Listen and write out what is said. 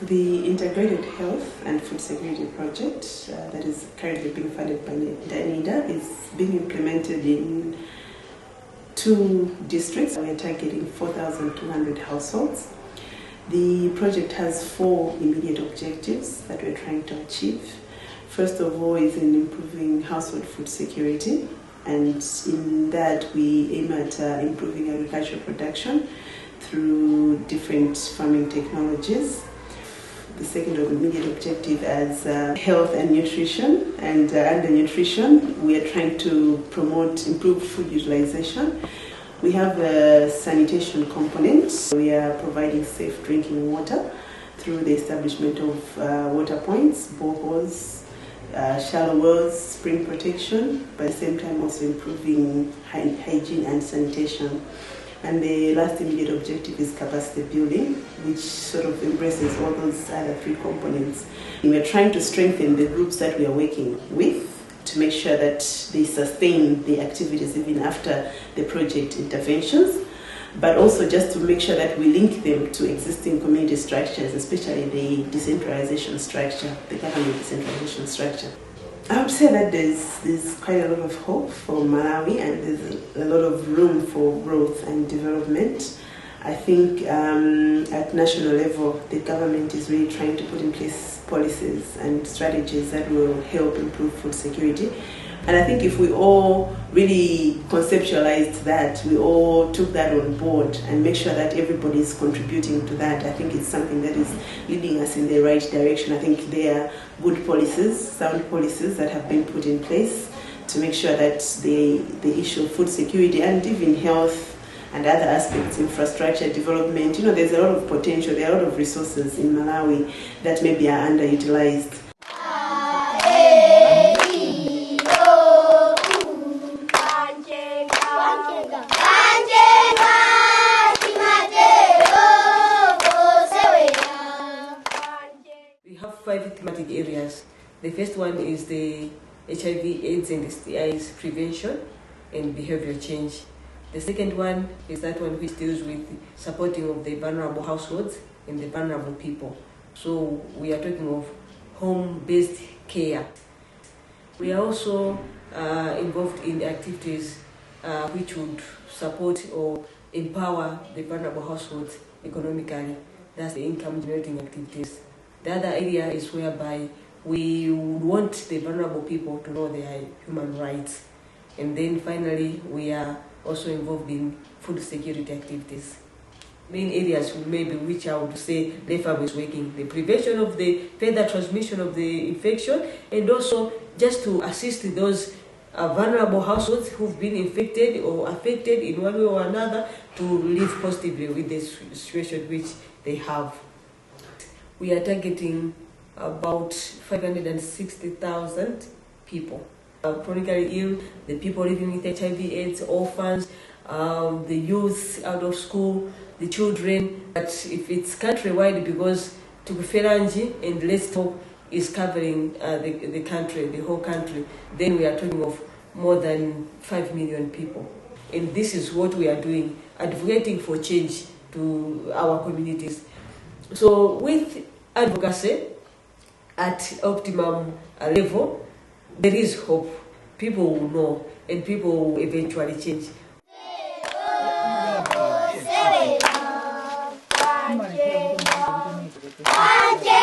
The Integrated Health and Food Security Project that is currently being funded by ADRA is being implemented in 2 districts. We are targeting 4,200 households. The project has 4 immediate objectives that we're trying to achieve. First of all is in improving household food security, and in that we aim at improving agricultural production through different farming technologies. The second immediate objective as health and nutrition, and under nutrition we are trying to promote improved food utilization. We have a sanitation component. We are providing safe drinking water through the establishment of water points, boreholes, shallow wells, spring protection, but at the same time also improving hygiene and sanitation. And the last immediate objective is capacity building, which sort of embraces all those other 3 components. And we're trying to strengthen the groups that we are working with to make sure that they sustain the activities even after the project interventions, but also just to make sure that we link them to existing community structures, especially the decentralization structure, the government decentralization structure. I would say that there's quite a lot of hope for Malawi, and there's a lot of room for growth and development. I think at national level, the government is really trying to put in place policies and strategies that will help improve food security. And I think if we all really conceptualized that, we all took that on board and make sure that everybody is contributing to that, I think it's something that is leading us in the right direction. I think there are good policies, sound policies that have been put in place to make sure that the issue of food security and even health and other aspects, infrastructure development, there's a lot of potential, there are a lot of resources in Malawi that maybe are underutilized. We have 5 thematic areas. The first one is the HIV/AIDS and STIs prevention and behavioral change. The second one is that one which deals with supporting of the vulnerable households and the vulnerable people. So we are talking of home-based care. We are also involved in activities which would support or empower the vulnerable households economically. That's the income-generating activities. The other area is whereby we want the vulnerable people to know their human rights. And then finally, we are also involved in food security activities. Main areas maybe which I would say NEFAB is working, the prevention of the further transmission of the infection, and also just to assist those vulnerable households who've been infected or affected in one way or another to live positively with the situation which they have. We are targeting about 560,000 people. Chronically ill, the people living with HIV/AIDS, orphans, the youth out of school, the children. But if it's countrywide, because Tukuferanji and Let's Talk is covering the country, the whole country, then we are talking of more than 5 million people. And this is what we are doing, advocating for change to our communities. So with advocacy at optimum level, there is hope. People will know and people will eventually change. Anje